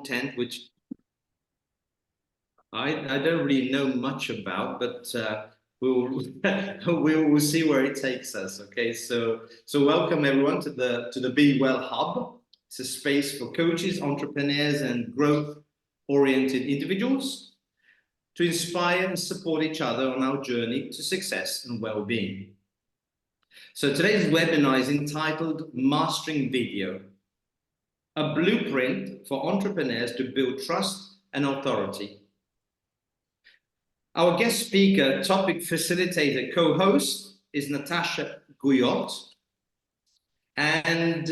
content, which I don't really know much about, but we'll we'll see where it takes us. Okay, so welcome everyone to the BEwell Hub. It's a space for coaches, entrepreneurs, and growth-oriented individuals to inspire and support each other on our journey to success and well-being. So today's webinar is entitled Mastering Video, a blueprint for entrepreneurs to build trust and authority. Our guest speaker, topic facilitator, co-host is Natasha Guyot. And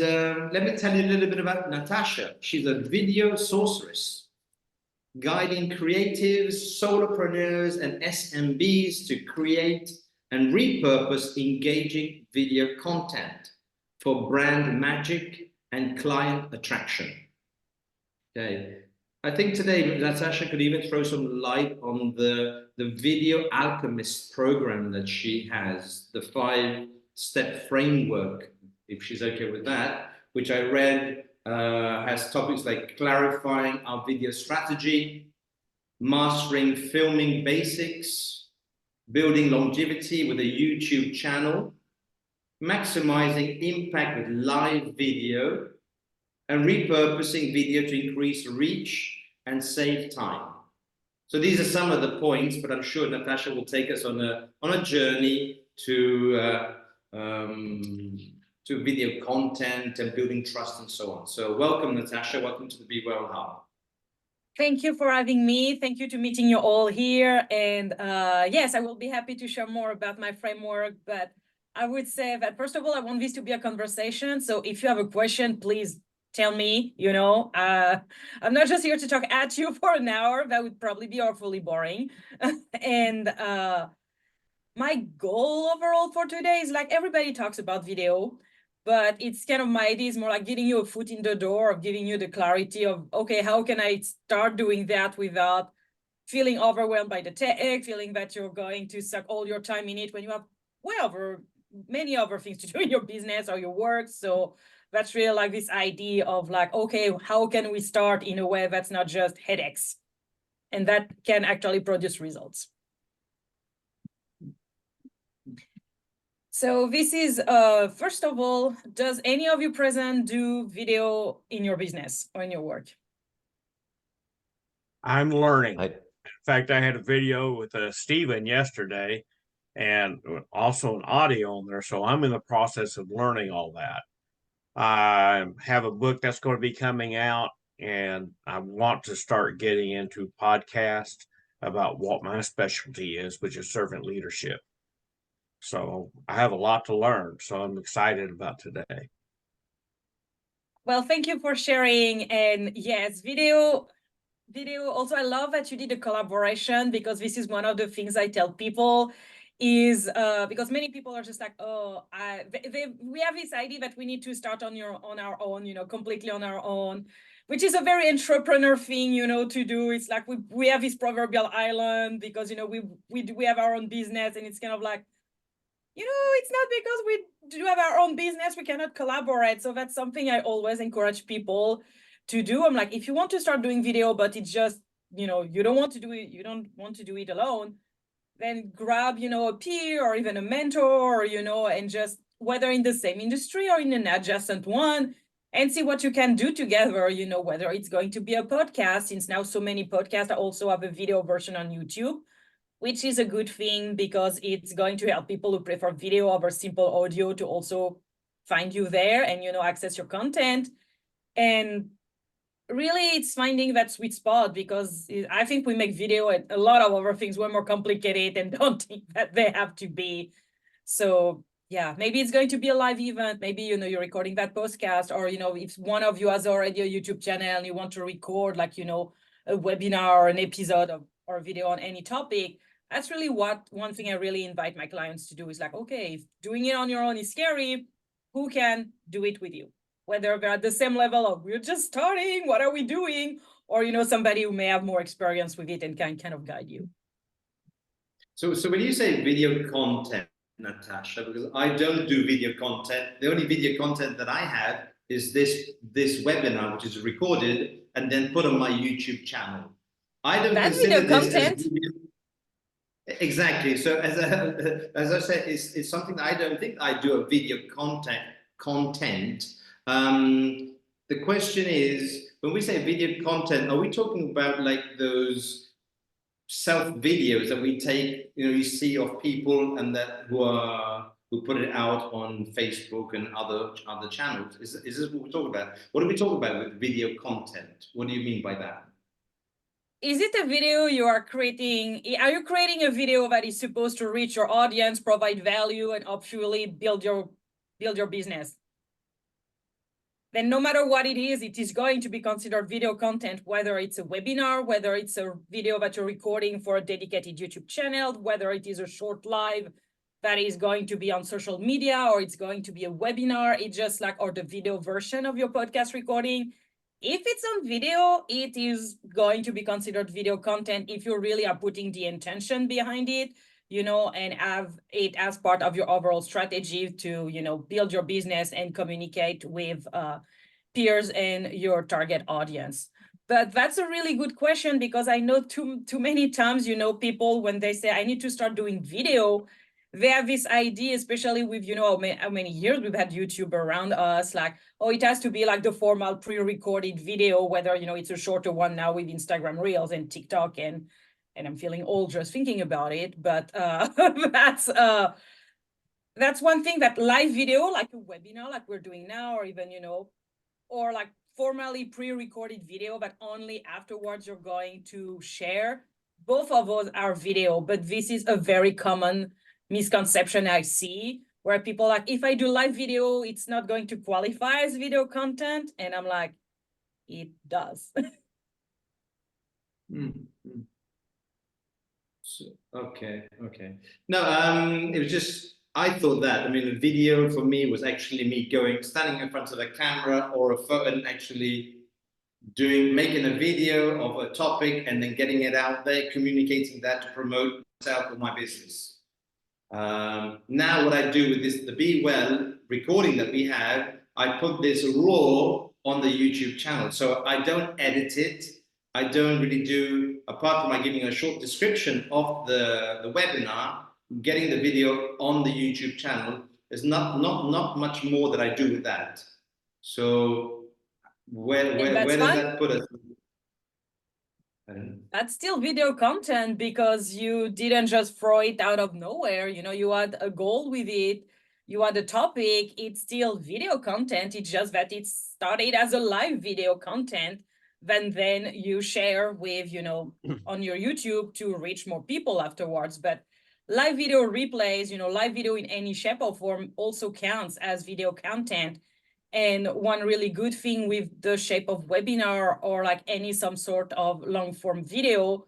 let me tell you a little bit about Natasha. She's a video sorceress, guiding creatives, solopreneurs, and SMBs to create and repurpose engaging video content for brand magic and client attraction. Okay. I think today Natasha could even throw some light on the Video Alchemist program that she has, the 5-step framework, if she's okay with that, which I read has topics like clarifying our video strategy, mastering filming basics, building longevity with a YouTube channel, maximizing impact with live video, and repurposing video to increase reach and save time. So these are some of the points, but I'm sure Natasha will take us on a journey to video content and building trust and so on. So welcome, Natasha. Welcome to the BEwell Hub. Thank you for having me. Thank you to meeting you all here. And yes, I will be happy to share more about my framework, but I would say that first of all, I want this to be a conversation. So if you have a question, please tell me, I'm not just here to talk at you for an hour. That would probably be awfully boring. And my goal overall for today is, like, everybody talks about video, but it's kind of, my idea is more like getting you a foot in the door, of giving you the clarity of, okay, how can I start doing that without feeling overwhelmed by the tech, feeling that you're going to suck all your time in it when you have many other things to do in your business or your work. So that's really like this idea of like, okay, how can we start in a way that's not just headaches and that can actually produce results? So this is, first of all, does any of you present do video in your business or in your work? I'm learning. In fact, I had a video with Steven yesterday and also an audio on there. So I'm in the process of learning all that. I have a book that's going to be coming out, and I want to start getting into podcasts about what my specialty is, which is servant leadership. So I have a lot to learn. So I'm excited about today. Well, thank you for sharing. And yes, video. Also, I love that you did a collaboration, because this is one of the things I tell people is because many people are just like, oh, we have this idea that we need to start on our own, completely on our own, which is a very entrepreneur thing, to do. It's like we have this proverbial island because, we have our own business, and it's kind of like, it's not because we do have our own business, we cannot collaborate. So that's something I always encourage people to do. I'm like, if you want to start doing video, but it's just, you don't want to do it alone, then grab, a peer or even a mentor, and just, whether in the same industry or in an adjacent one, and see what you can do together, whether it's going to be a podcast, since now so many podcasts also have a video version on YouTube, which is a good thing because it's going to help people who prefer video over simple audio to also find you there and, access your content. And really, it's finding that sweet spot, because I think we make video and a lot of other things way more complicated and don't think that they have to be. So yeah, maybe it's going to be a live event. Maybe, you're recording that podcast, or, if one of you has already a YouTube channel and you want to record, like, a webinar or an episode or a video on any topic. That's really one thing I really invite my clients to do is like, okay, if doing it on your own is scary, who can do it with you? Whether they're at the same level of, we're just starting, what are we doing? Or, somebody who may have more experience with it and can kind of guide you. So when you say video content, Natasha, because I don't do video content, the only video content that I have is this webinar, which is recorded and then put on my YouTube channel. I don't That's consider video this content. as video. Exactly. So as I said, it's something that I don't think I do a video content. The question is, when we say video content, are we talking about like those self videos that we take, you see of people and that who put it out on Facebook and other channels? Is this what we're talking about? What are we talking about with video content? What do you mean by that? Is it a video you are creating? Are you creating a video that is supposed to reach your audience, provide value, and actually build your business? Then no matter what it is going to be considered video content, whether it's a webinar, whether it's a video that you're recording for a dedicated YouTube channel, whether it is a short live that is going to be on social media, or it's going to be a webinar, it's just like, or the video version of your podcast recording. If it's on video, it is going to be considered video content if you really are putting the intention behind it, and have it as part of your overall strategy to, build your business and communicate with peers and your target audience. But that's a really good question, because I know too many times, people, when they say, I need to start doing video, they have this idea, especially with, how many years we've had YouTube around us, like, oh, it has to be like the formal pre-recorded video, whether, it's a shorter one now with Instagram Reels and TikTok, and I'm feeling old just thinking about it. But that's one thing, that live video, like a webinar, like we're doing now, or even, or like formally pre-recorded video that only afterwards you're going to share. Both of those are video, but this is a very common misconception I see, where people are like, if I do live video, it's not going to qualify as video content. And I'm like, it does. So, okay. No, it was just, I thought that, a video for me was actually me standing in front of a camera or a phone and actually making a video of a topic and then getting it out there, communicating that to promote myself or my business. Now what I do with the BEwell recording that we have, I put this raw on the YouTube channel. So I don't edit it. I don't really do, apart from my giving a short description of the webinar, getting the video on the YouTube channel. There's not much more that I do with that. So where does that put us? That's still video content, because you didn't just throw it out of nowhere. You had a goal with it. You had a topic. It's still video content. It's just that it started as a live video content, then you share with, on your YouTube to reach more people afterwards. But live video replays, live video in any shape or form also counts as video content. And one really good thing with the shape of webinar, or like some sort of long form video,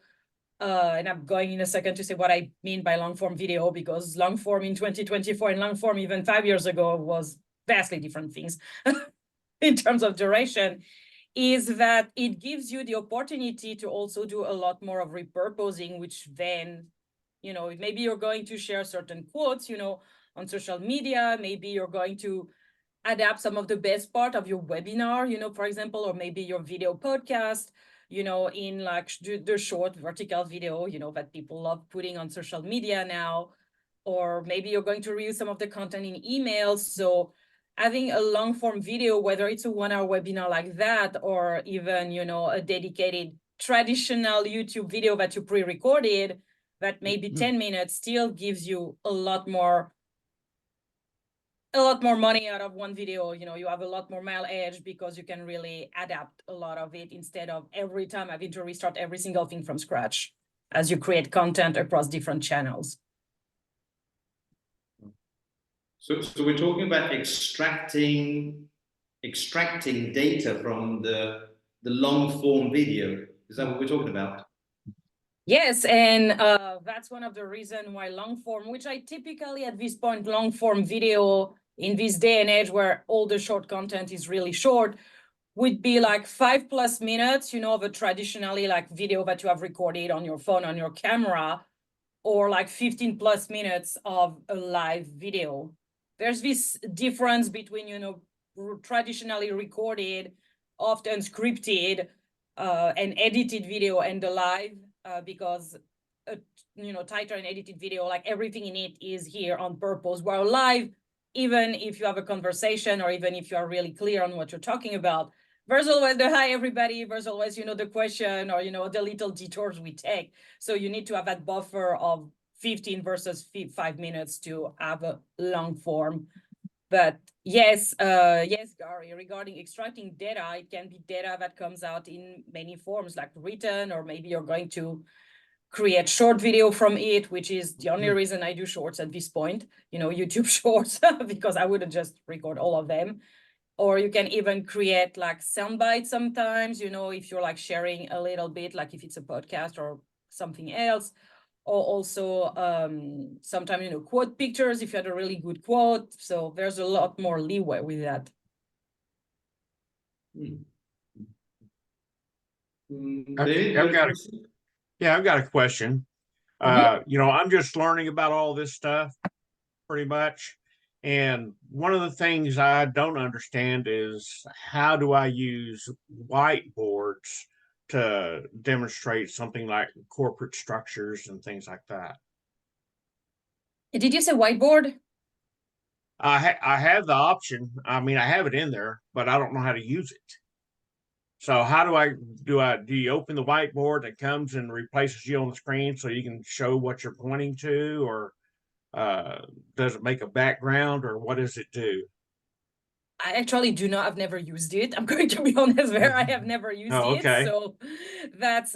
and I'm going in a second to say what I mean by long form video, because long form in 2024 and long form even 5 years ago was vastly different things in terms of duration, is that it gives you the opportunity to also do a lot more of repurposing, which then, maybe you're going to share certain quotes, on social media, maybe you're going to adapt some of the best part of your webinar, for example, or maybe your video podcast, in like the short vertical video, that people love putting on social media now, or maybe you're going to reuse some of the content in emails. So having a long form video, whether it's a 1 hour webinar like that, or even, a dedicated traditional YouTube video that you pre-recorded, that maybe 10 minutes, still gives you a lot more money out of one video. You have a lot more mileage, because you can really adapt a lot of it, instead of every time having to restart every single thing from scratch as you create content across different channels. So we're talking about extracting data from the long form video. Is that what we're talking about? Yes, and that's one of the reasons why long form, which I typically at this point, long form video in this day and age where all the short content is really short, would be like 5+ minutes, of a traditionally like video that you have recorded on your phone, on your camera, or like 15+ minutes of a live video. There's this difference between, traditionally recorded, often scripted, an edited video and the live, because tighter and edited video, like everything in it is here on purpose. While live, even if you have a conversation or even if you are really clear on what you're talking about, there's always the hi everybody, there's always, the question or, the little detours we take. So you need to have that buffer of 15 versus 5 minutes to have a long form. But yes, Gary, regarding extracting data, it can be data that comes out in many forms, like written, or maybe you're going to create short video from it, which is the only reason I do shorts at this point, YouTube shorts, because I wouldn't just record all of them. Or you can even create like sound bites sometimes, if you're like sharing a little bit, like if it's a podcast or something else. Or also sometimes, quote pictures if you had a really good quote. So there's a lot more leeway with that. I've got a question. I'm just learning about all this stuff pretty much. And one of the things I don't understand is how do I use whiteboards to demonstrate something like corporate structures and things like that? Did you say whiteboard? I have the option. I mean, I have it in there, but I don't know how to use it. So how do you open the whiteboard that comes and replaces you on the screen so you can show what you're pointing to, or does it make a background, or what does it do? I actually do not, I've never used it. I'm going to be honest there, I have never used okay. it. So that's,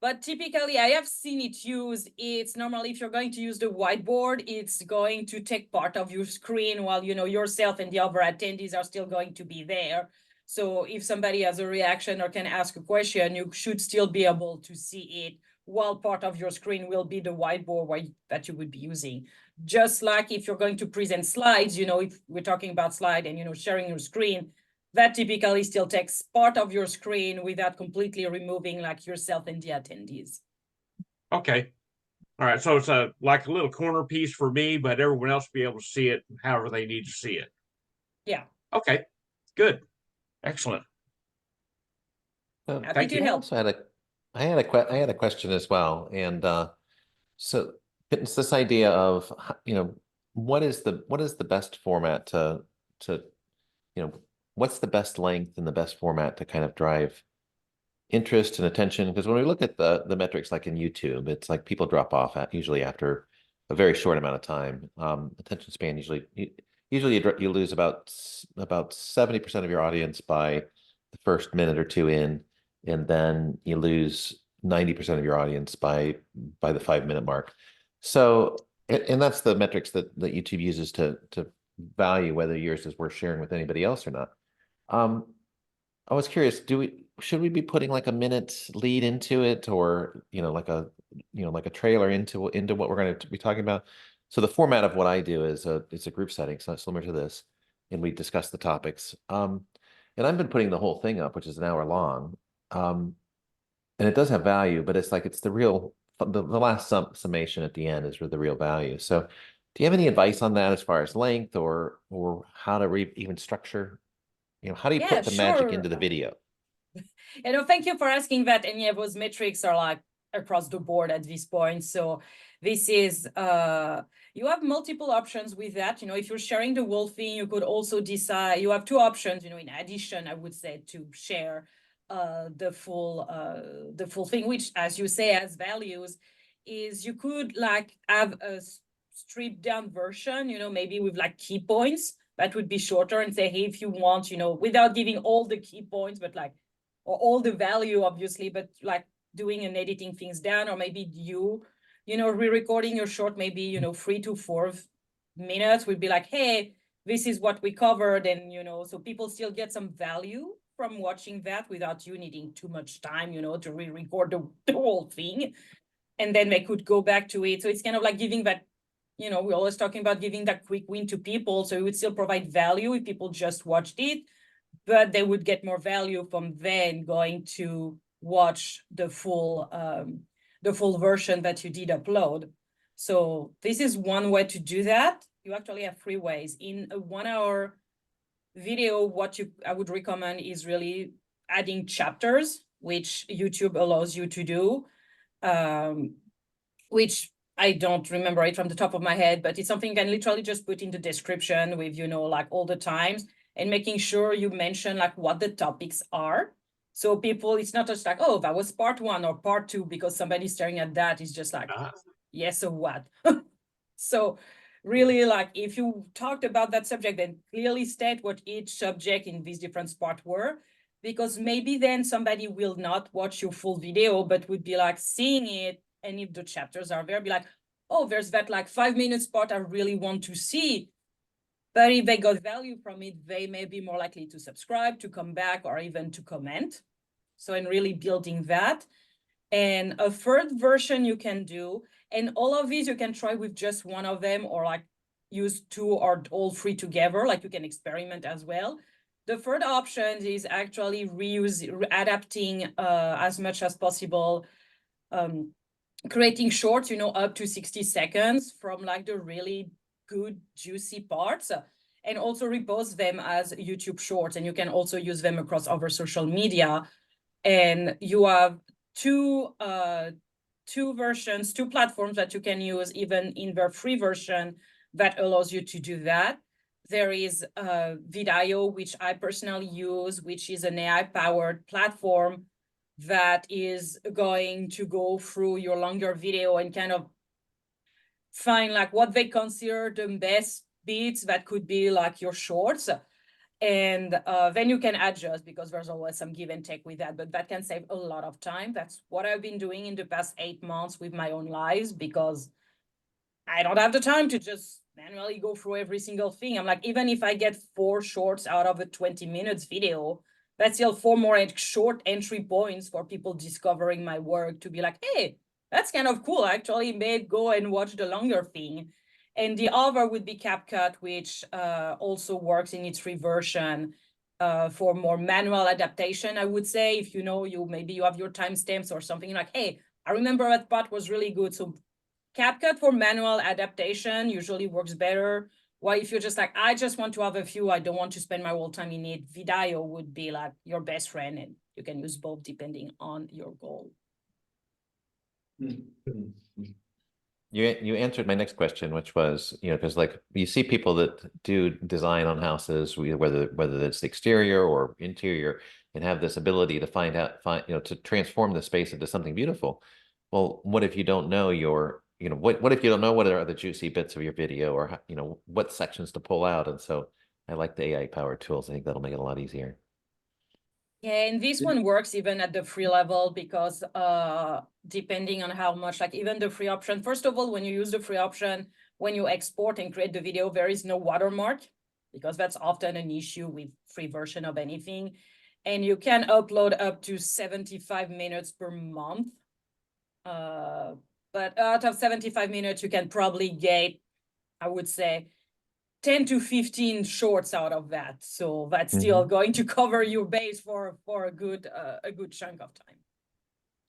but typically I have seen it used. It's normally if you're going to use the whiteboard, it's going to take part of your screen while, yourself and the other attendees are still going to be there. So if somebody has a reaction or can ask a question, you should still be able to see it while part of your screen will be the whiteboard that you would be using. Just like if you're going to present slides, if we're talking about slide and, sharing your screen, that typically still takes part of your screen without completely removing like yourself and the attendees. Okay. All right. So it's like a little corner piece for me, but everyone else be able to see it however they need to see it. Yeah. Okay. Good. Excellent. Happy to help. I had a question as well, and so it's this idea of what is the best format to what's the best length and the best format to kind of drive interest and attention? Because when we look at the metrics like in YouTube, it's like people drop off usually after a very short amount of time. Attention span usually you lose about 70% of your audience by the first minute or two in, and then you lose 90% of your audience by the 5-minute mark. So, and that's the metrics that YouTube uses to value whether yours is worth sharing with anybody else or not. I was curious, should we be putting like a minute lead into it, or like a trailer into what we're going to be talking about? So the format of what I do is it's a group setting, so similar to this, and we discuss the topics. And I've been putting the whole thing up, which is an hour long, and it does have value, but it's like the last summation at the end is the real value. So, do you have any advice on that as far as length or how to even structure? How do you put the magic into the video? Thank you for asking that. And yeah, those metrics are like across the board at this point. So this is, you have multiple options with that. If you're sharing the whole thing, you could also decide, you have two options, in addition, I would say, to share the full thing, which, as you say, has values, is you could like have a stripped down version, maybe with like key points that would be shorter, and say, hey, if you want, without giving all the key points, but like, or all the value, obviously, but like doing and editing things down, or maybe re-recording your short, maybe, 3 to 4 minutes would be like, hey, this is what we covered. And, so people still get some value from watching that without you needing too much time, to re-record the whole thing. And then they could go back to it. So it's kind of like giving that, we're always talking about giving that quick win to people. So it would still provide value if people just watched it, but they would get more value from then going to watch the full version that you did upload. So this is one way to do that. You actually have 3 ways. In a 1-hour video, I would recommend is really adding chapters. which YouTube allows you to do, which I don't remember it from the top of my head, but it's something you can literally just put in the description with, like all the times, and making sure you mention like what the topics are. So people, it's not just like, oh, that was part 1 or part 2, because somebody's staring at that. It's just like, yes, so what? So really, like, if you talked about that subject, then clearly state what each subject in these different spots were, because maybe then somebody will not watch your full video, but would be like seeing it. And if the chapters are there, be like, oh, there's that like 5-minute spot I really want to see. But if they got value from it, they may be more likely to subscribe, to come back, or even to comment. So in really building that. And a third version you can do, and all of these you can try with just one of them, or like use 2 or all 3 together, like you can experiment as well. The third option is actually adapting as much as possible, creating shorts, up to 60 seconds from like the really good juicy parts, and also repost them as YouTube shorts. And you can also use them across other social media. And you have two versions, 2 platforms that you can use even in the free version that allows you to do that. There is BEwell, which I personally use, which is an AI-powered platform that is going to go through your longer video and kind of find like what they consider the best bits that could be like your shorts. And then you can adjust, because there's always some give and take with that, but that can save a lot of time. That's what I've been doing in the past 8 months with my own lives, because I don't have the time to just manually go through every single thing. I'm like, even if I get 4 shorts out of a 20 minutes video, that's still 4 more short entry points for people discovering my work, to be like, hey, that's kind of cool. I actually may go and watch the longer thing. And the other would be CapCut, which also works in its free version for more manual adaptation. I would say, if maybe you have your timestamps or something, like, hey, I remember that part was really good. So CapCut for manual adaptation usually works better. While if you're just like, I just want to have a few, I don't want to spend my whole time in it, BEwell would be like your best friend, and you can use both depending on your goal. You answered my next question, which was, because like you see people that do design on houses, whether it's the exterior or interior, and have this ability to to transform the space into something beautiful. Well, what if you don't know what if you don't know what are the juicy bits of your video, or what sections to pull out? And so I like the AI powered tools. I think that'll make it a lot easier. Yeah, and this one works even at the free level, because depending on how much, like even the free option, first of all, when you use the free option, when you export and create the video, there is no watermark, because that's often an issue with free version of anything. And you can upload up to 75 minutes per month. But out of 75 minutes, you can probably get, I would say, 10 to 15 shorts out of that. So that's still going to cover your base for a good chunk of time.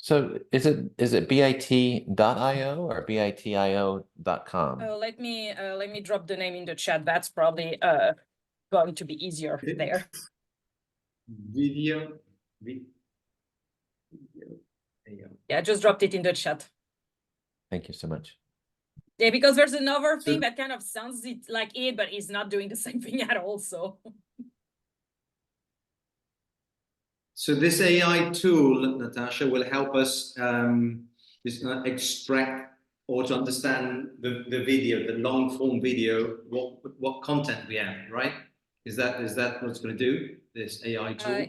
So is it bit.io or bitio.com? Let me drop the name in the chat. That's probably going to be easier there. Video. Yeah, I just dropped it in the chat. Thank you so much. Yeah, because there's another thing that kind of sounds like it, but is not doing the same thing at all. So this AI tool, Natasha, will help us just extract or to understand the video, the long form video, what content we have, right? Is that what it's going to do? This AI tool?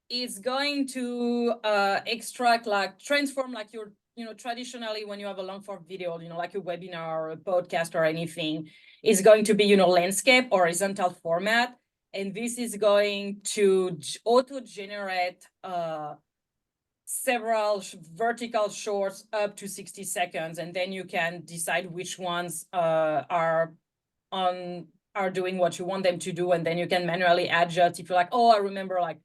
It's going to extract, like transform, like your, traditionally when you have a long form video, like a webinar or a podcast or anything, is going to be, landscape or horizontal format. And this is going to auto-generate several vertical shorts up to 60 seconds. And then you can decide which ones are doing what you want them to do. And then you can manually adjust if you're like, oh, I remember like,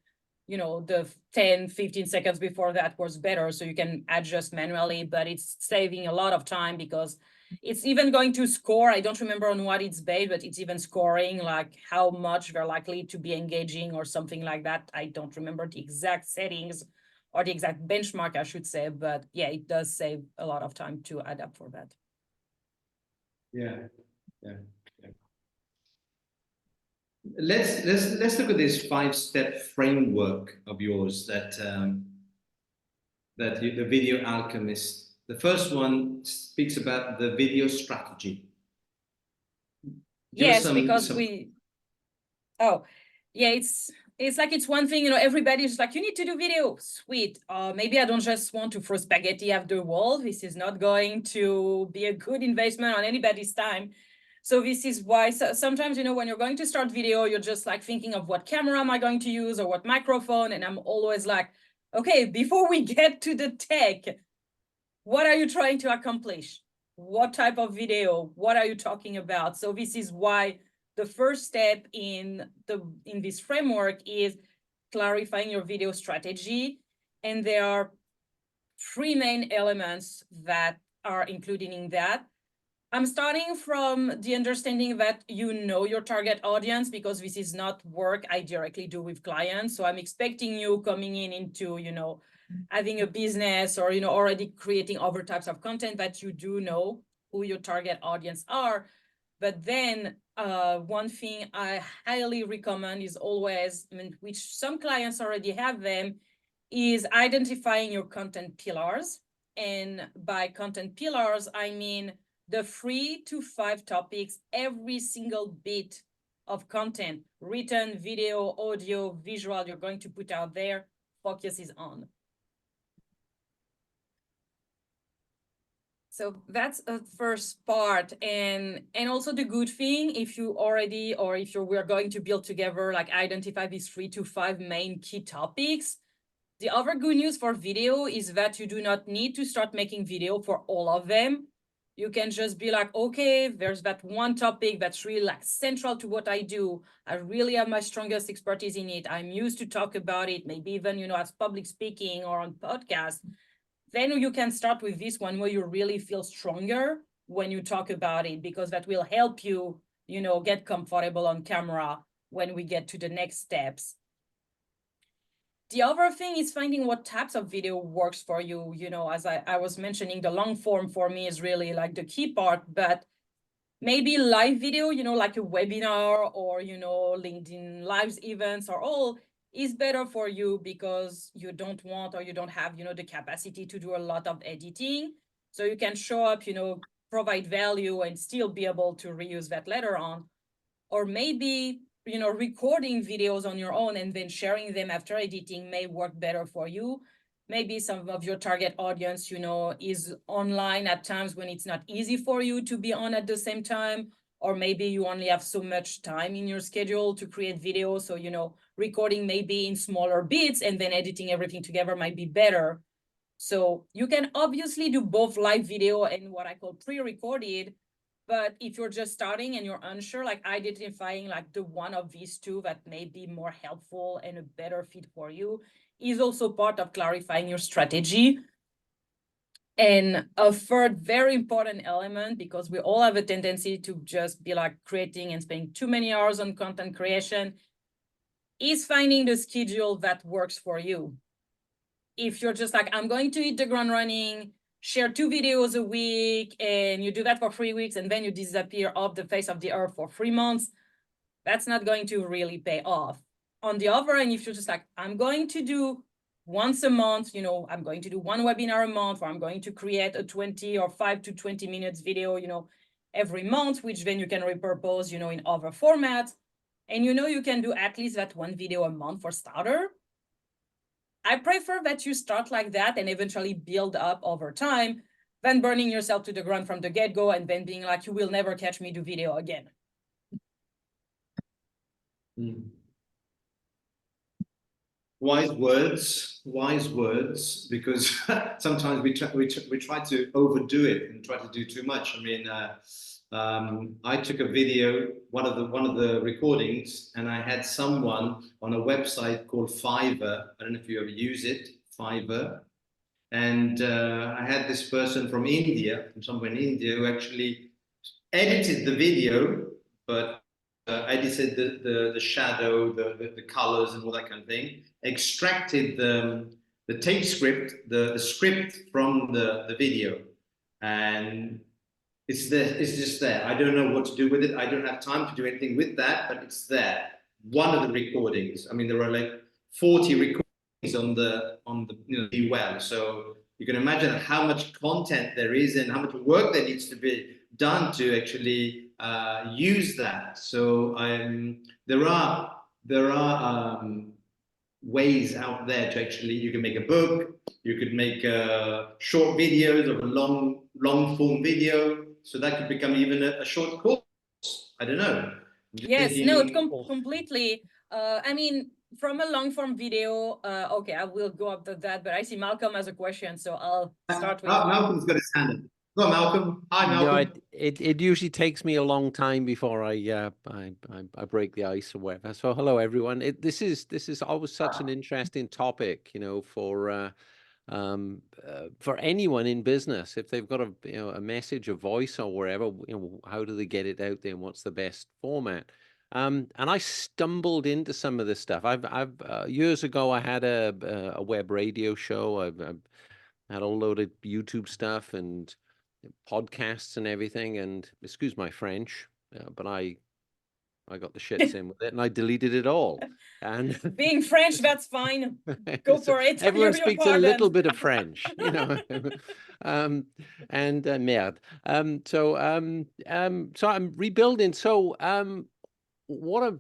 the 10, 15 seconds before that was better. So you can adjust manually, but it's saving a lot of time, because it's even going to score. I don't remember on what it's based, but it's even scoring like how much they're likely to be engaging or something like that. I don't remember the exact settings or the exact benchmark, I should say. But yeah, it does save a lot of time to adapt for that. Yeah. Let's look at this 5-step framework of yours that the Video Alchemist. The first one speaks about the video strategy. Yes, because oh yeah, it's like it's one thing, everybody's like, you need to do video. Sweet. Maybe I don't just want to throw spaghetti after the wall. This is not going to be a good investment on anybody's time. So this is why sometimes, when you're going to start video, you're just like thinking of what camera am I going to use or what microphone. And I'm always like, okay, before we get to the tech, what are you trying to accomplish? What type of video? What are you talking about? So this is why the first step in this framework is clarifying your video strategy. And there are 3 main elements that are included in that. I'm starting from the understanding that your target audience, because this is not work I directly do with clients. So I'm expecting you coming into, having a business or, already creating other types of content that you do know who your target audience are. But then one thing I highly recommend is always, which some clients already have them, is identifying your content pillars. And by content pillars, I mean the 3 to 5 topics every single bit of content, written, video, audio, visual, you're going to put out there, focuses on. So that's a first part. And also the good thing, if you already, or if we're going to build together, like identify these 3 to 5 main key topics. The other good news for video is that you do not need to start making video for all of them. You can just be like, okay, there's that one topic that's really like central to what I do. I really have my strongest expertise in it. I'm used to talk about it, maybe even, as public speaking or on podcast. Then you can start with this one where you really feel stronger when you talk about it, because that will help you, get comfortable on camera when we get to the next steps. The other thing is finding what types of video works for you. As I was mentioning, the long form for me is really like the key part, but maybe live video, like a webinar or, LinkedIn Lives events or all is better for you because you don't want, or you don't have, the capacity to do a lot of editing. So you can show up, provide value and still be able to reuse that later on. Or maybe recording videos on your own and then sharing them after editing may work better for you. Maybe some of your target audience, is online at times when it's not easy for you to be on at the same time, or maybe you only have so much time in your schedule to create videos. So, recording maybe in smaller bits and then editing everything together might be better. So you can obviously do both live video and what I call pre-recorded. But if you're just starting and you're unsure, like identifying like the one of these 2 that may be more helpful and a better fit for you is also part of clarifying your strategy. And a third very important element, because we all have a tendency to just be like creating and spending too many hours on content creation, is finding the schedule that works for you. If you're just like, I'm going to hit the ground running, share 2 videos a week, and you do that for 3 weeks, and then you disappear off the face of the earth for 3 months, that's not going to really pay off. On the other end, if you're just like, I'm going to do once a month, I'm going to do 1 webinar a month, or I'm going to create a 20 or 5 to 20 minutes video, every month, which then you can repurpose, in other formats. And you can do at least that 1 video a month for starter. I prefer that you start like that and eventually build up over time than burning yourself to the ground from the get-go and then being like, you will never catch me do video again. Wise words, because sometimes we try to overdo it and try to do too much. I mean, I took a video, one of the recordings, and I had someone on a website called Fiverr. I don't know if you ever use it, Fiverr. And I had this person from somewhere in India, who actually edited the video, but edited the shadow, the colors and all that kind of thing, extracted the tape script, the script from the video, and it's there. It's just there. I don't know what to do with it. I don't have time to do anything with that, but it's there. One of the recordings. I mean, there are like 40 recordings on the BEwell. So you can imagine how much content there is and how much work there needs to be done to actually use that. So there are ways out there to actually, you can make a book, you could make short videos of a long form video. So that could become even a short course. I don't know. Yes, no, completely. I mean, from a long form video, okay, I will go up to that, but I see Malcolm has a question, so I'll start with Malcolm's got his hand up. Go on, Malcolm. Hi, Malcolm. No, it usually takes me a long time before I break the ice or whatever. So hello everyone. This is always such an interesting topic, you know, for anyone in business. If they've got a message, a voice, or wherever, you know, how do they get it out there, and what's the best format? And I stumbled into some of this stuff. I've years ago I had a web radio show. I've had a load of YouTube stuff and podcasts and everything, and excuse my French, but I got the shits in with it and I deleted it all. And being French, that's fine. Go so for it. everyone speaks a little bit of French, you know. Merde. So I'm rebuilding. So where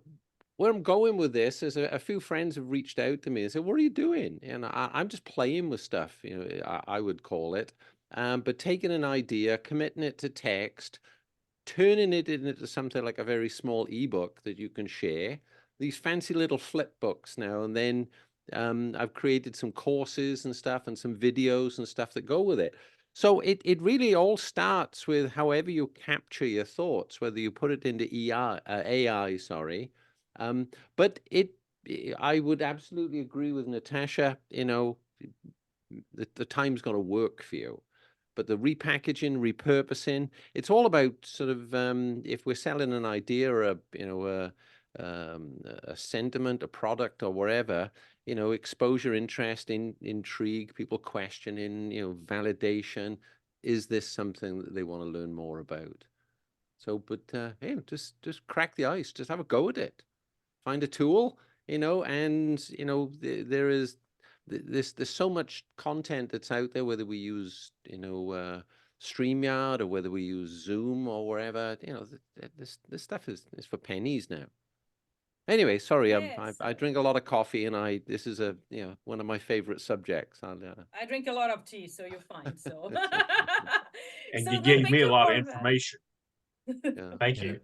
I'm going with this is a few friends have reached out to me and said, "What are you doing?" And I'm just playing with stuff, you know, I would call it. But taking an idea, committing it to text, turning it into something like a very small ebook that you can share. These fancy little flip books now, and then I've created some courses and stuff and some videos and stuff that go with it. So it really all starts with however you capture your thoughts, whether you put it into AI, sorry. But I would absolutely agree with Natasha, you know, the time's got to work for you. But the repackaging, repurposing, it's all about sort of if we're selling an idea or a sentiment, a product, or wherever, you know, exposure, interest, intrigue, people questioning, you know, validation. Is this something that they want to learn more about? So, but hey, just crack the ice, just have a go at it. Find a tool, you know, and you know there's so much content that's out there, whether we use, you know, StreamYard or whether we use Zoom or wherever, you know, this stuff is for pennies now. Anyway, sorry, Yes. I drink a lot of coffee, and this is one of my favorite subjects. I drink a lot of tea, so you're fine. So And so you no, gave thank me a you lot for of that. information. Yeah, Thank you.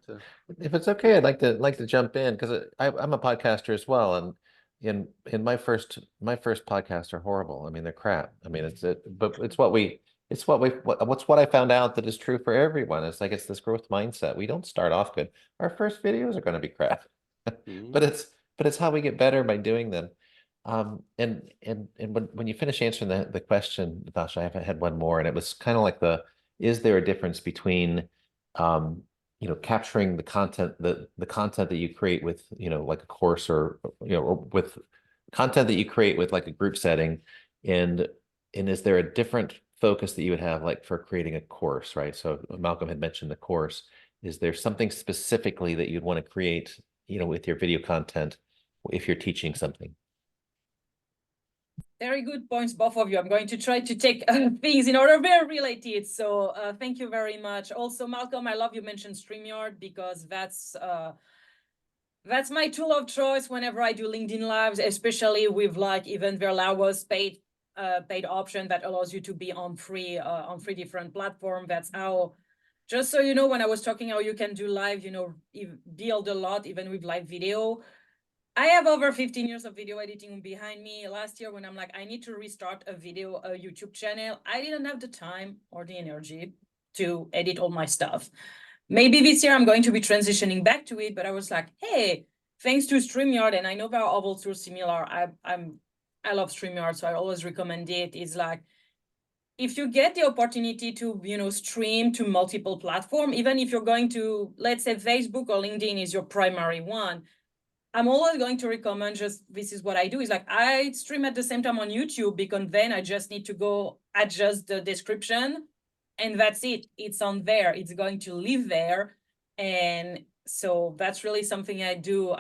If it's okay, I'd like to jump in because I'm a podcaster as well, and in my first podcasts are horrible. I mean, they're crap. I mean, but it's what I found out that is true for everyone. It's like it's this growth mindset. We don't start off good. Our first videos are going to be crap, but it's how we get better by doing them. And when you finish answering the question, Natasha, I had one more, and it was kind of like is there a difference between you know, capturing the content that you create with, you know, like a course, or you know, or with content that you create with like a group setting, and is there a different focus that you would have like for creating a course, right? So Malcolm had mentioned the course. Is there something specifically that you'd want to create, you know, with your video content if you're teaching something? Very good points, both of you. I'm going to try to take things in order, very related. So thank you very much. Also, Malcolm, I love you mentioned StreamYard, because that's my tool of choice whenever I do LinkedIn Lives, especially with like even their lowest paid option that allows you to be on three different platforms. That's how, just so you know, when I was talking how you can do live, you know, build a lot even with live video. I have over 15 years of video editing behind me. Last year, when I'm like, I need to restart a YouTube channel, I didn't have the time or the energy to edit all my stuff. Maybe this year I'm going to be transitioning back to it, but I was like, hey, thanks to StreamYard, and I know there are other tools similar. I love StreamYard, so I always recommend it. It's like, if you get the opportunity to, you know, stream to multiple platforms, even if you're going to, let's say Facebook or LinkedIn is your primary one, I'm always going to recommend just, this is what I do, is like I stream at the same time on YouTube, because then I just need to go adjust the description and that's it. It's on there. It's going to live there. And so that's really something I do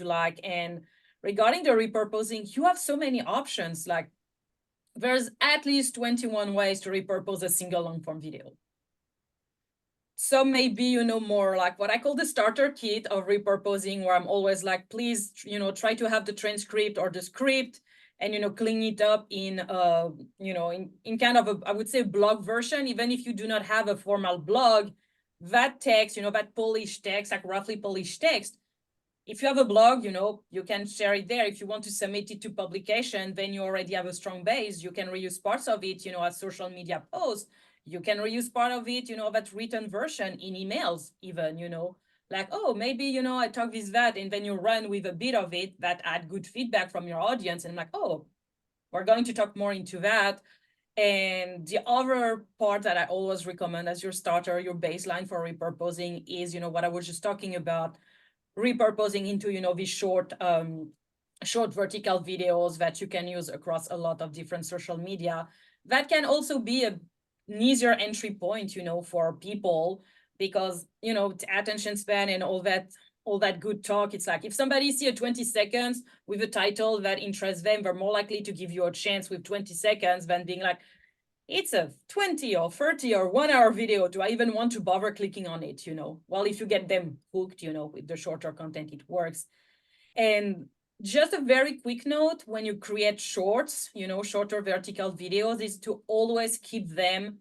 like. And regarding the repurposing, you have so many options. Like there's at least 21 ways to repurpose a single long form video. So maybe, you know, more like what I call the starter kit of repurposing, where I'm always like, please, you know, try to have the transcript or the script and, you know, clean it up in, you know, in kind of a, I would say, blog version. Even if you do not have a formal blog, that text, you know, that polished text, like roughly polished text, if you have a blog, you know, you can share it there. If you want to submit it to publication, then you already have a strong base. You can reuse parts of it, you know, as social media posts. You can reuse part of it, you know, that written version in emails even, you know, like, oh, maybe, you know, I talk this, that, and then you run with a bit of it that add good feedback from your audience. And like, oh, we're going to talk more into that. And the other part that I always recommend as your starter, your baseline for repurposing is, you know, what I was just talking about, repurposing into, you know, these short vertical videos that you can use across a lot of different social media. That can also be an easier entry point, you know, for people, because, you know, attention span and all that good talk, it's like if somebody see a 20 seconds with a title that interests them, they're more likely to give you a chance with 20 seconds than being like, it's a 20 or 30 or 1 hour video. Do I even want to bother clicking on it, you know? Well, if you get them hooked, you know, with the shorter content, it works. And just a very quick note, when you create shorts, you know, shorter vertical videos, is to always keep them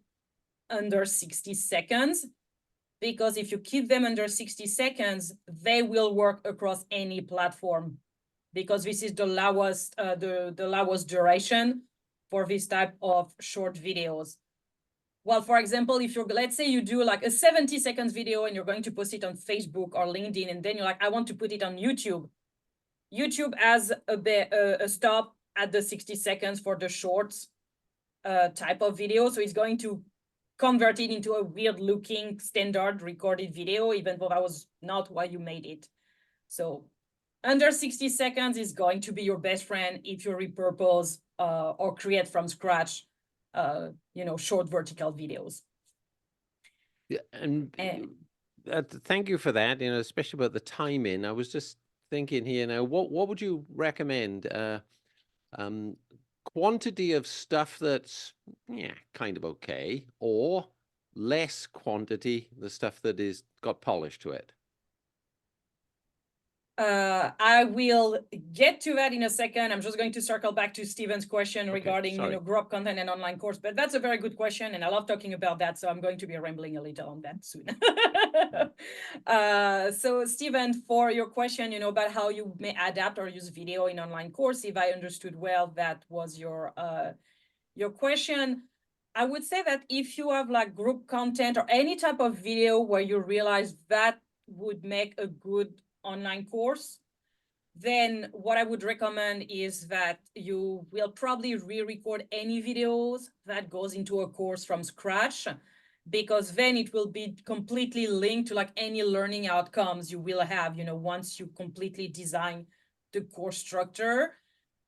under 60 seconds. Because if you keep them under 60 seconds, they will work across any platform, because this is the lowest, the lowest duration for this type of short videos. Well, for example, if you're, let's say you do like a 70 seconds video and you're going to post it on Facebook or LinkedIn, and then you're like, I want to put it on YouTube. YouTube has a stop at the 60 seconds for the shorts type of video. So it's going to convert it into a weird looking standard recorded video, even though that was not why you made it. So under 60 seconds is going to be your best friend if you repurpose or create from scratch, you know, short vertical videos. Yeah, and thank you for that, you know, especially about the timing. I was just thinking here now, what would you recommend? Quantity of stuff that's, yeah, kind of okay, or less quantity, the stuff that is got polish to it? I will get to that in a second. I'm just going to circle back to Steven's question regarding, you know, grow up content and online course, but that's a very good question. And I love talking about that. So I'm going to be rambling a little on that soon. So Steven, for your question, you know, about how you may adapt or use video in online course, if I understood well, that was your question. I would say that if you have like group content or any type of video where you realize that would make a good online course, then what I would recommend is that you will probably re-record any videos that goes into a course from scratch, because then it will be completely linked to like any learning outcomes you will have, you know, once you completely design the course structure.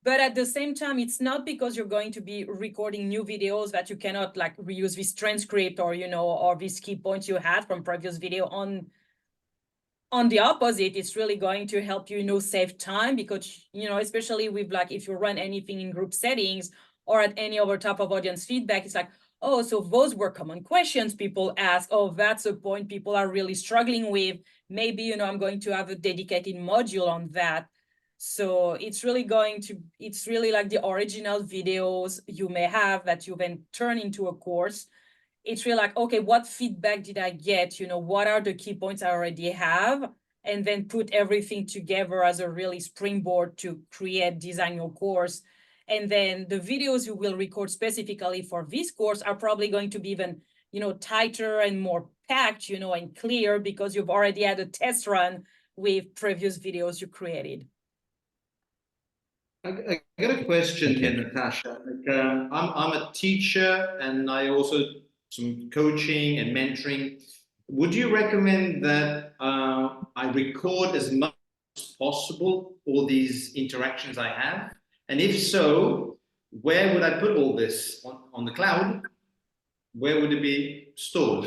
But at the same time, it's not because you're going to be recording new videos that you cannot like reuse this transcript or, you know, or these key points you had from previous video. On the opposite, it's really going to help you, you know, save time, because, you know, especially with like, if you run anything in group settings or at any other type of audience feedback, it's like, oh, so those were common questions people ask. Oh, that's a point people are really struggling with. Maybe, you know, I'm going to have a dedicated module on that. So it's really it's really like the original videos you may have that you then turn into a course. It's really like, okay, what feedback did I get? You know, what are the key points I already have? And then put everything together as a really springboard to design your course. And then the videos you will record specifically for this course are probably going to be even, you know, tighter and more packed, you know, and clear, because you've already had a test run with previous videos you created. I got a question here, Natasha. Like, I'm a teacher, and I also some coaching and mentoring. Would you recommend that I record as much as possible, all these interactions I have? And if so, where would I put all this? On the cloud? Where would it be stored?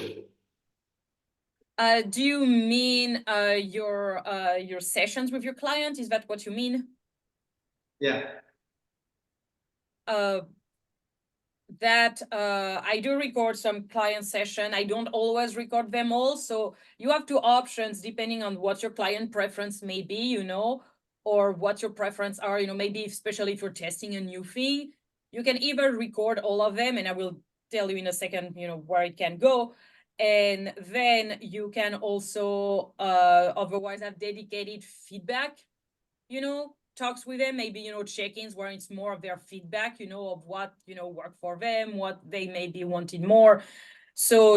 Do you mean your sessions with your client? Is that what you mean? Yeah. That I do record some client session. I don't always record them all. So you have two options depending on what your client preference may be, you know, or what your preference are, you know, maybe especially if you're testing a new thing, you can either record all of them, and I will tell you in a second, you know, where it can go. And then you can also otherwise have dedicated feedback, you know, talks with them, maybe, you know, check-ins where it's more of their feedback, you know, of what, you know, worked for them, what they maybe wanted more. So,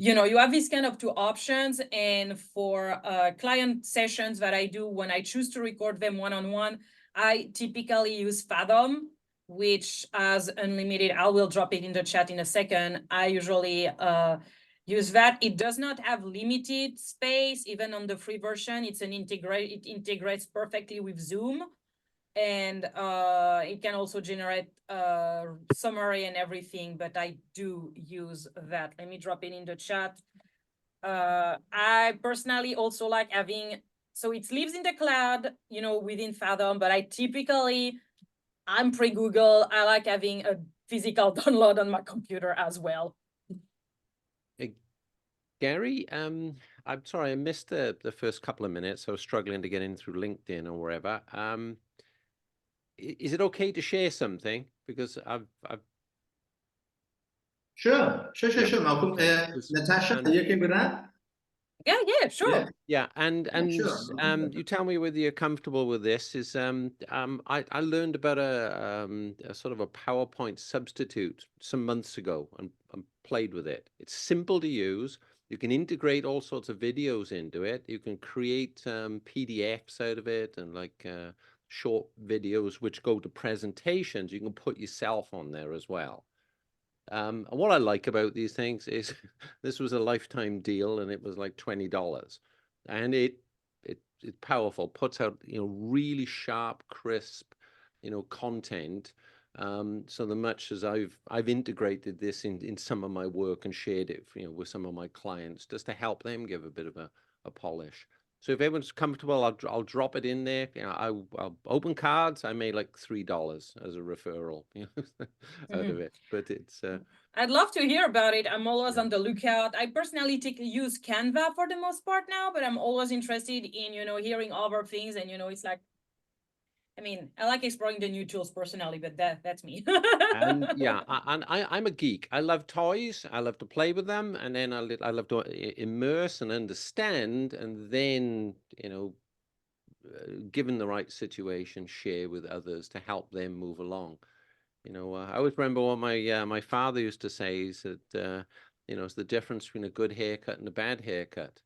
you know, you have these kind of two options. And for client sessions that I do, when I choose to record them one-on-one, I typically use Fathom, which has unlimited. I will drop it in the chat in a second. I usually use that. It does not have limited space, even on the free version. It's an it integrates perfectly with Zoom, and it can also generate summary and everything, but I do use that. Let me drop it in the chat. I personally also like having, so it lives in the cloud, you know, within Fathom, but I'm pre-Google. I like having a physical download on my computer as well. Gary, I'm sorry, I missed the first couple of minutes. I was struggling to get in through LinkedIn or wherever. Is it okay to share something? Because I've Sure, Malcolm. Okay. Natasha, are you okay with that? Yeah, sure. Yeah, and sure. you tell me whether you're comfortable with this. Is I learned about a sort of a PowerPoint substitute some months ago and played with it. It's simple to use. You can integrate all sorts of videos into it. You can create PDFs out of it and like short videos which go to presentations. You can put yourself on there as well. And what I like about these things is this was a lifetime deal and it was like $20, and it's powerful, puts out, you know, really sharp, crisp, you know, content. So the much as I've integrated this in some of my work and shared it, you know, with some of my clients just to help them give a bit of a polish. So if everyone's comfortable, I'll drop it in there. You know, I'll open cards. I made like $3 as a referral, you know, out of it. But it's I'd love to hear about it. I'm always Yeah. on the lookout. I personally use Canva for the most part now, but I'm always interested in, you know, hearing other things. And, you know, it's like, I mean, I like exploring the new tools personally, but that's me. And yeah, I'm a geek. I love toys. I love to play with them, and then I love to immerse and understand, and then, you know, given the right situation, share with others to help them move along. You know, I always remember what my father used to say. Is that you know, it's the difference between a good haircut and a bad haircut.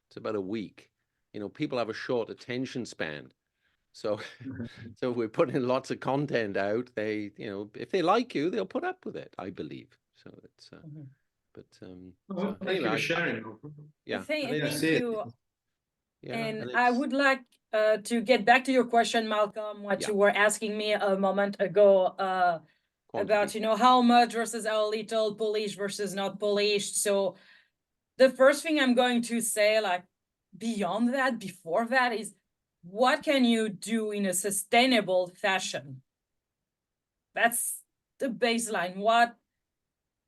It's about a week. You know, people have a short attention span. So, so we're putting lots of content out. They, you know, if they like you, they'll put up with it, I believe. So it's, but Well, so thank you for anyway, sharing. yeah, Thank you. yeah, And I would like to get back to your question, Malcolm, what Yeah. you were asking me a moment ago about, you know, how much versus how little, polished versus not polished. So the first thing I'm going to say, like beyond that, before that, is what can you do in a sustainable fashion? That's the baseline.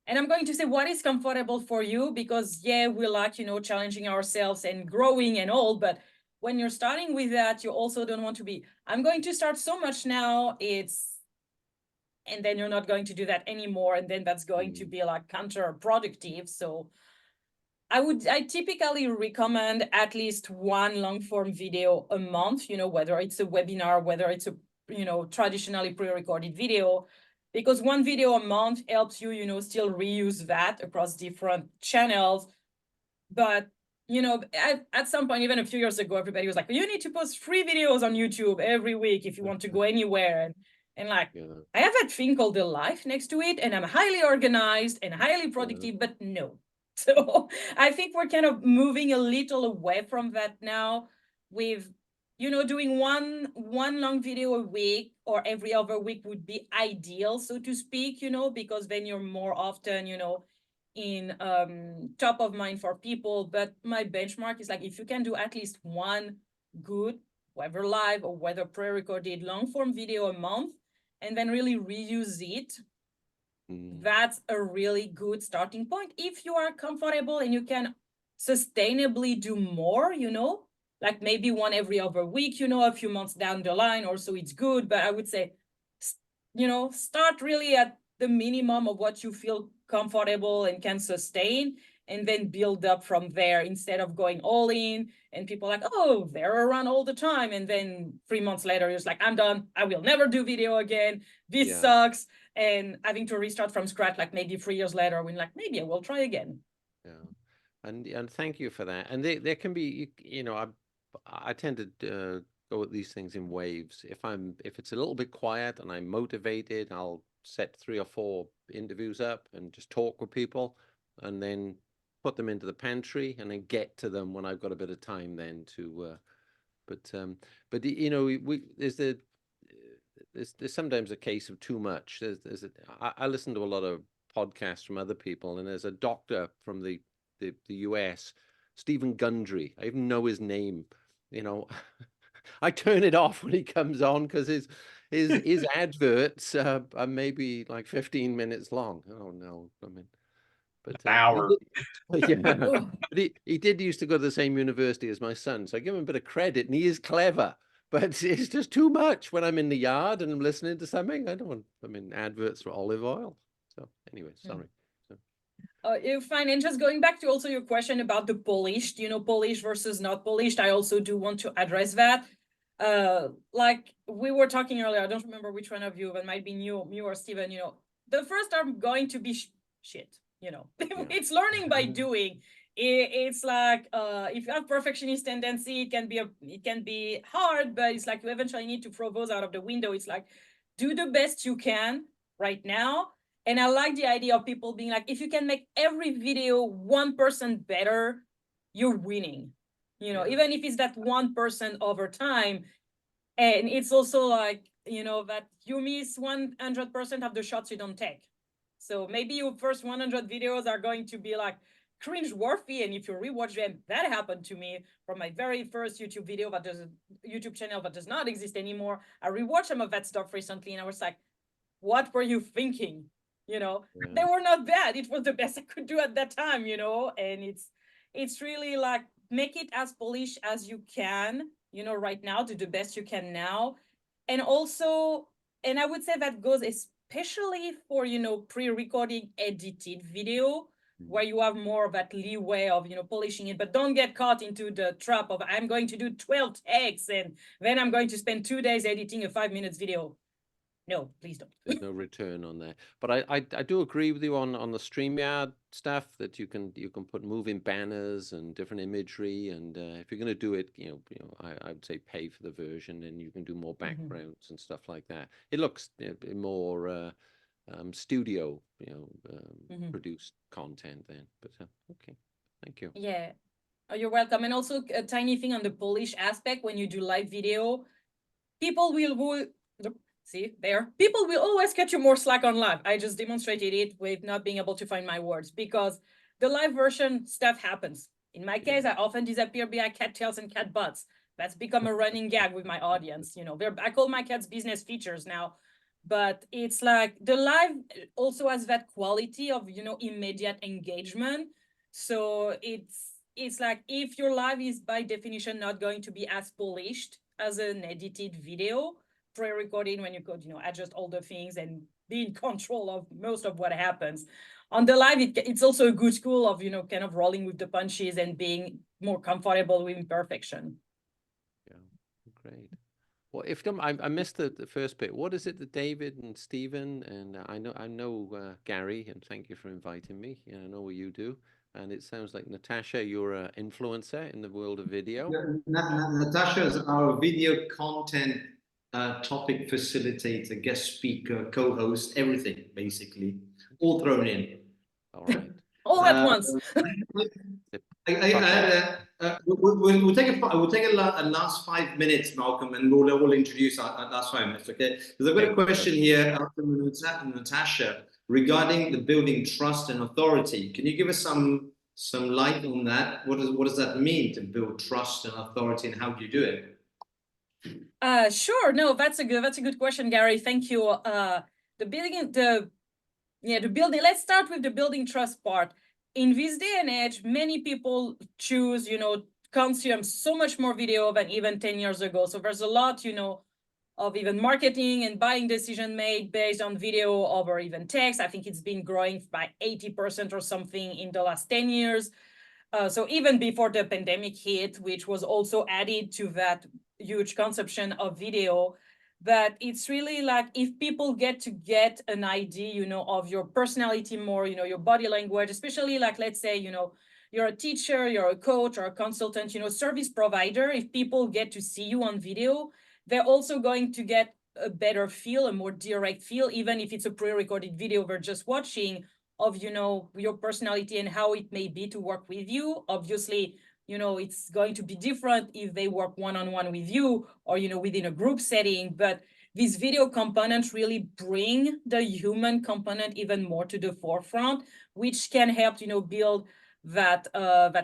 And I'm going to say what is comfortable for you, because yeah, we like, you know, challenging ourselves and growing and all, but when you're starting with that, you also don't want to be, I'm going to start so much now, and then you're not going to do that anymore. And then that's going to be like counterproductive. So I typically recommend at least one long form video a month, you know, whether it's a webinar, whether it's a, you know, traditionally pre-recorded video, because one video a month helps you, you know, still reuse that across different channels. But, you know, at some point, even a few years ago, everybody was like, you need to post 3 videos on YouTube every week if you want to go anywhere. And like, I have that thing called a life next to it, and I'm highly organized and highly productive, but no. So I think we're kind of moving a little away from that now with, you know, doing one long video a week or every other week would be ideal, so to speak, you know, because then you're more often, you know, in top of mind for people. But my benchmark is like, if you can do at least one good, whether live or whether pre-recorded long form video a month, and then really reuse it, that's a really good starting point. If you are comfortable and you can sustainably do more, you know, like maybe one every other week, you know, a few months down the line or so, it's good. But I would say, you know, start really at the minimum of what you feel comfortable and can sustain, and then build up from there, instead of going all in and people like, oh, they're around all the time, and then 3 months later you're just like, I'm done, I will never do video again, this sucks, and having to restart from scratch like maybe 3 years later when like, maybe I will try again. And thank you for that. And there can be, you know, I tend to go at these things in waves. If it's a little bit quiet and I'm motivated, I'll set 3 or 4 interviews up and just talk with people, and then put them into the pantry, and then get to them when I've got a bit of time then to. But you know, there's sometimes a case of too much. I listen to a lot of podcasts from other people, and there's a doctor from the US, Stephen Gundry. I even know his name. You know, I turn it off when he comes on because his adverts are maybe like 15 minutes long. Oh no, I mean, but An hour. yeah, but he did used to go to the same university as my son, so I give him a bit of credit, and he is clever. But it's just too much when I'm in the yard and I'm listening to something. I don't want, I mean, adverts for olive oil. So anyway, sorry. You're fine. And just going back to also your question about the polished, you know, polished versus not polished, I also do want to address that. Like we were talking earlier, I don't remember which one of you, but might be you or Steven, you know, the first are going to be shit, you know, it's learning by doing. It's like, if you have perfectionist tendency, it can be hard, but it's like you eventually need to throw those out of the window. It's like, do the best you can right now. And I like the idea of people being like, if you can make every video 1% better, you're winning, you know, even if it's that 1% over time. And it's also like, you know, that you miss 100% of the shots you don't take. So maybe your first 100 videos are going to be like cringe-worthy, and if you rewatch them, that happened to me from my very first YouTube video that does YouTube channel that does not exist anymore. I rewatched some of that stuff recently, and I was like, what were you thinking? You know, they were not bad. It was the best I could do at that time, you know, and it's really like, make it as polished as you can, you know, right now, do the best you can now. And also, and I would say that goes especially for, you know, pre-recording edited video, where you have more of that leeway of, you know, polishing it, but don't get caught into the trap of, I'm going to do 12 takes and then I'm going to spend 2 days editing a 5 minutes video. No, please don't. There's no return on that. But I do agree with you on the StreamYard stuff, that you can put moving banners and different imagery, and if you're going to do it, you know, I would say pay for the version, and you can do more backgrounds and stuff like that. It looks more studio, you know, produced content then. But okay, thank you. Yeah, oh, you're welcome. And also a tiny thing on the polish aspect, when you do live video, people will see there, people will always cut you more slack on live. I just demonstrated it with not being able to find my words, because the live version stuff happens. In my case, I often disappear behind cat tails and cat butts. That's become a running gag with my audience. You know, I call my cats business features now, but it's like the live also has that quality of, you know, immediate engagement. So it's like, if your live is by definition not going to be as polished as an edited video, pre-recording, when you could, you know, adjust all the things and be in control of most of what happens on the live, it's also a good school of, you know, kind of rolling with the punches and being more comfortable with imperfection. Yeah, great. Well, if I missed the first bit, what is it that David and Stephen, and I know Gary, and thank you for inviting me. I know what you do, and it sounds like Natasha, you're an influencer in the world of video. Yeah, Natasha is our video content topic facilitator, guest speaker, co-host, everything basically, all thrown in. All right. All at once. We'll take a last 5 minutes, Malcolm, and we'll introduce our last 5 minutes, okay? Because I've got a question here from Natasha regarding the building trust and authority. Can you give us some light on that? What does that mean to build trust and authority, and how do you do it? Sure. No, that's a good question, Gary. Thank you. Let's start with the building trust part. In this day and age, many people choose, consume so much more video than even 10 years ago. So there's a lot, of even marketing and buying decision made based on video over even text. I think it's been growing by 80% or something in the last 10 years. So even before the pandemic hit, which was also added to that huge consumption of video, that it's really like if people get an idea, of your personality more, your body language, especially like, let's say, you're a teacher, you're a coach or a consultant, service provider, if people get to see you on video, they're also going to get a better feel, a more direct feel, even if it's a pre-recorded video we're just watching of, your personality and how it may be to work with you. Obviously, it's going to be different if they work one-on-one with you or, within a group setting. But these video components really bring the human component even more to the forefront, which can help, build that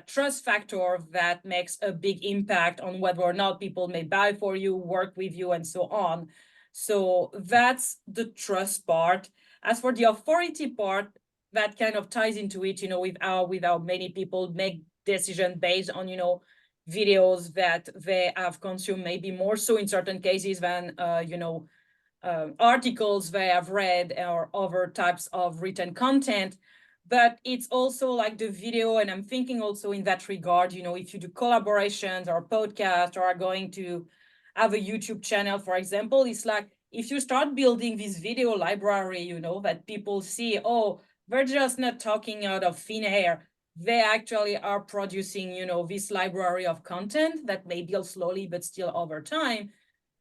trust factor that makes a big impact on whether or not people may buy for you, work with you, and so on. So that's the trust part. As for the authority part, that kind of ties into it, with how many people make decision based on, videos that they have consumed, maybe more so in certain cases than, articles they have read or other types of written content. But it's also like the video, and I'm thinking also in that regard, if you do collaborations or podcasts or are going to have a YouTube channel, for example, it's like if you start building this video library, that people see, oh, they're just not talking out of thin air. They actually are producing, this library of content that may build slowly, but still over time.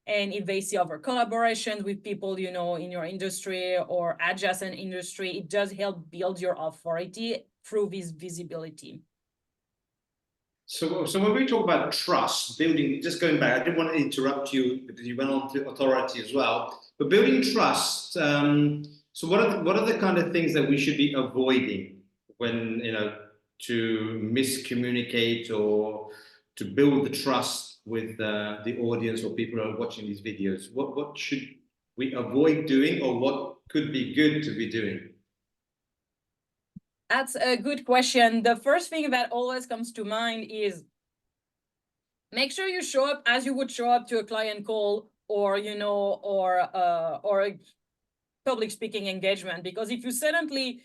And if they see other collaborations with people, in your industry or adjacent industry, it does help build your authority through this visibility. So when we talk about trust, building, just going back, I didn't want to interrupt you because you went on to authority as well, but building trust, so what are the kind of things that we should be avoiding when, to miscommunicate or to build the trust with the audience or people who are watching these videos? What should we avoid doing, or what could be good to be doing? That's a good question. The first thing that always comes to mind is make sure you show up as you would show up to a client call or, or a public speaking engagement. Because if you suddenly,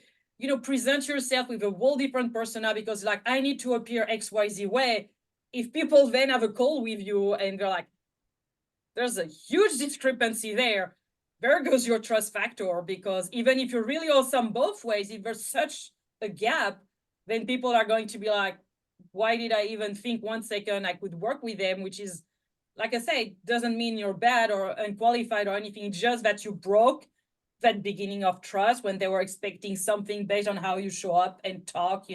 present yourself with a whole different persona because like, I need to appear XYZ way, if people then have a call with you and they're like, there's a huge discrepancy there goes your trust factor. Because even if you're really awesome both ways, if there's such a gap, then people are going to be like, why did I even think 1 second I could work with them? Which is, like I say, doesn't mean you're bad or unqualified or anything. It's just that you broke that beginning of trust when they were expecting something based on how you show up and talk,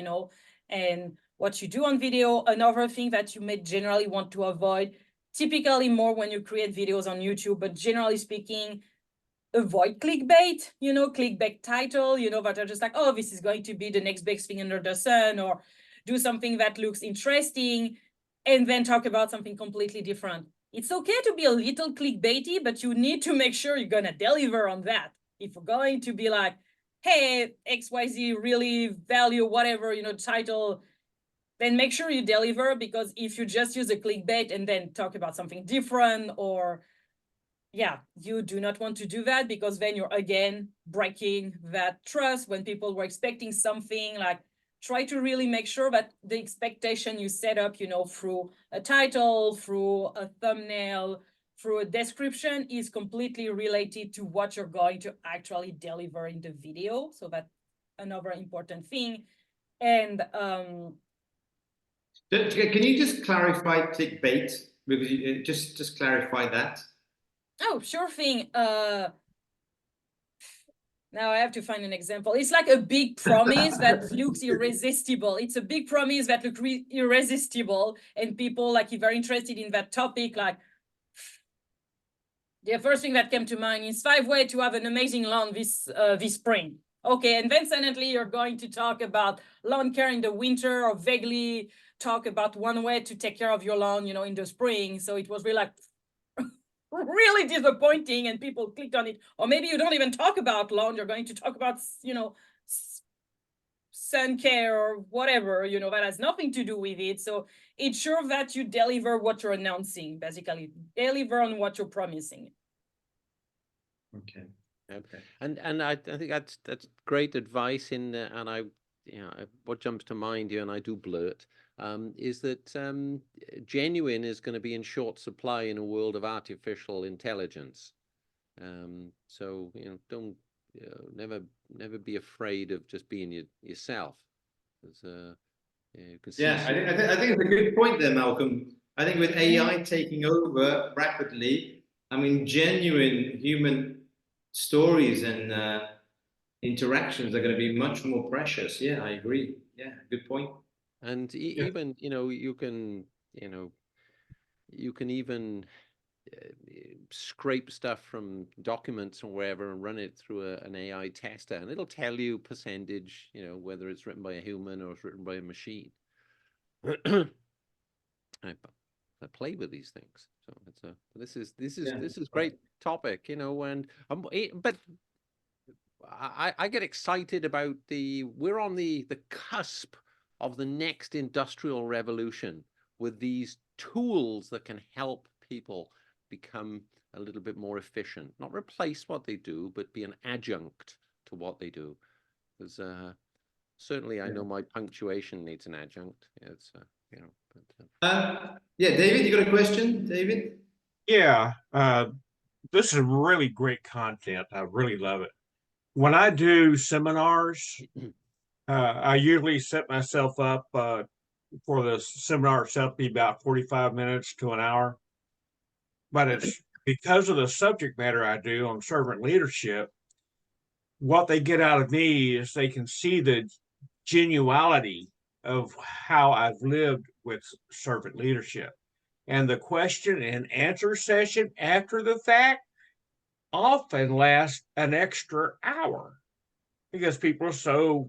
and what you do on video. Another thing that you may generally want to avoid, typically more when you create videos on YouTube, but generally speaking, avoid clickbait, clickbait title, that are just like, oh, this is going to be the next big thing under the sun, or do something that looks interesting and then talk about something completely different. It's okay to be a little clickbaity, but you need to make sure you're going to deliver on that. If you're going to be like, hey, XYZ really value whatever, title, then make sure you deliver. Because if you just use a clickbait and then talk about something different, or you do not want to do that, because then you're again breaking that trust when people were expecting something. Like, try to really make sure that the expectation you set up, through a title, through a thumbnail, through a description is completely related to what you're going to actually deliver in the video. So that's another important thing. And can you just clarify clickbait? Because you, just clarify that. Oh, sure thing. Now I have to find an example. It's like a big promise that looks irresistible. It's a big promise that looks irresistible, and people like if are interested in that topic, like the first thing that came to mind is 5 ways to have an amazing lawn this spring. Okay, and then suddenly you're going to talk about lawn care in the winter, or vaguely talk about 1 way to take care of your lawn, in the spring. So it was really like really disappointing, and people clicked on it. Or maybe you don't even talk about lawn, you're going to talk about, sun care or whatever, that has nothing to do with it. So it's sure that you deliver what you're announcing, basically deliver on what you're promising. Okay. Okay. And I think that's great advice and I, what jumps to mind here, and I do blurt, is that genuine is going to be in short supply in a world of artificial intelligence. So, don't never be afraid of just being yourself. You can see I think it's a good point there, Malcolm. I think with AI taking over rapidly, I mean, genuine human stories and interactions are going to be much more precious. Yeah, I agree. Yeah, good point. And even, you can even scrape stuff from documents or wherever and run it through an AI tester, and it'll tell you percentage, whether it's written by a human or it's written by a machine. I play with these things, so this is great topic, and but I get excited about we're on the cusp of the next industrial revolution with these tools that can help people become a little bit more efficient, not replace what they do, but be an adjunct to what they do. Because certainly I know my punctuation needs an adjunct. It's David, you got a question, David? Yeah, this is really great content. I really love it. When I do seminars, I usually set myself up for the seminar itself to be about 45 minutes to an hour. But it's because of the subject matter I do on servant leadership, what they get out of me is they can see the genuality of how I've lived with servant leadership. And the question and answer session after the fact often lasts an extra hour because people are so,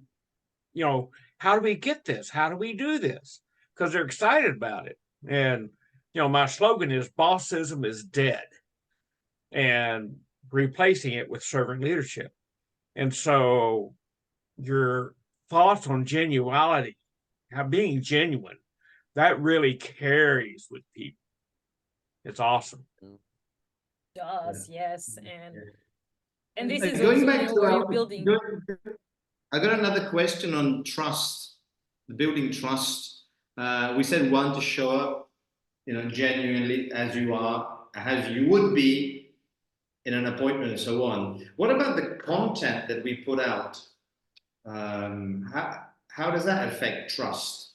how do we get this? How do we do this? Because they're excited about it. And, my slogan is bossism is dead, and replacing it with servant leadership. And so your thoughts on genuality, being genuine, that really carries with people. It's awesome. Does, yes. And this is going also, back to where you're building. I got another question on trust, building trust. We said 1, to show up, genuinely as you are, as you would be in an appointment and so on. What about the content that we put out? How does that affect trust?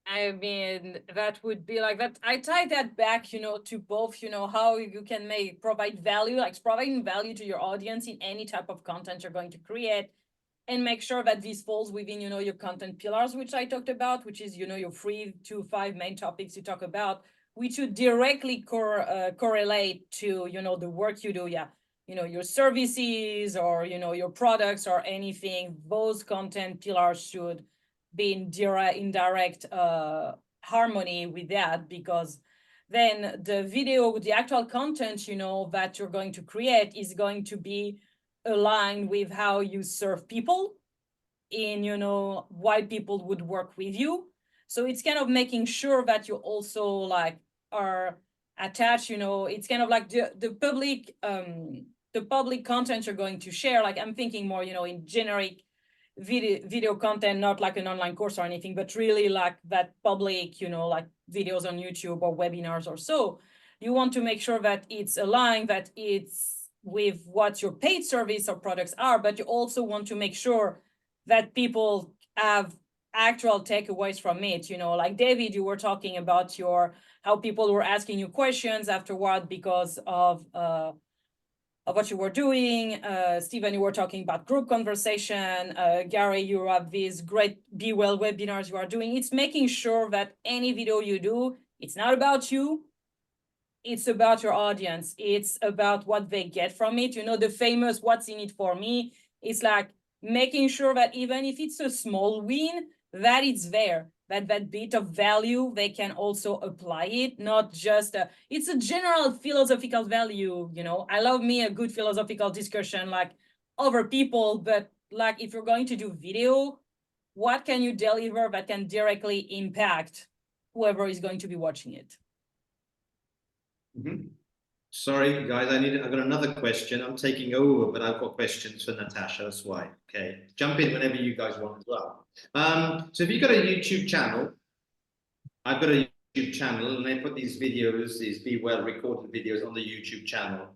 I mean, that would be like that. I tie that back, to both, how you can provide value, like providing value to your audience in any type of content you're going to create, and make sure that this falls within, your content pillars, which I talked about, which is, your 3 to 5 main topics you talk about, which would directly correlate to, the work you do. Yeah. Your services or, your products or anything, those content pillars should be in direct harmony with that, because then the actual content, that you're going to create is going to be aligned with how you serve people in, why people would work with you. So it's kind of making sure that you also like are attached, it's kind of like the public content you're going to share. Like I'm thinking more, in generic video content, not like an online course or anything, but really like that public, like videos on YouTube or webinars or so. You want to make sure that it's aligned, that it's with what your paid service or products are, but you also want to make sure that people have actual takeaways from it. Like David, you were talking about how people were asking you questions afterward because of of what you were doing. Stephen, you were talking about group conversation. Gary, you have these great BEwell webinars you are doing. It's making sure that any video you do, it's not about you. It's about your audience. It's about what they get from it. You know, the famous what's in it for me. It's like making sure that even if it's a small win, that it's there, that bit of value, they can also apply it, not just, it's a general philosophical value, you know. I love me a good philosophical discussion like over people, but like if you're going to do video, what can you deliver that can directly impact whoever is going to be watching it? Mm-hmm. Sorry, guys, I've got another question. I'm taking over, but I've got questions for Natasha, that's why. Okay, jump in whenever you guys want as well. So if you've got a YouTube channel, I've got a YouTube channel, and I put these videos, these BEwell recorded videos on the YouTube channel.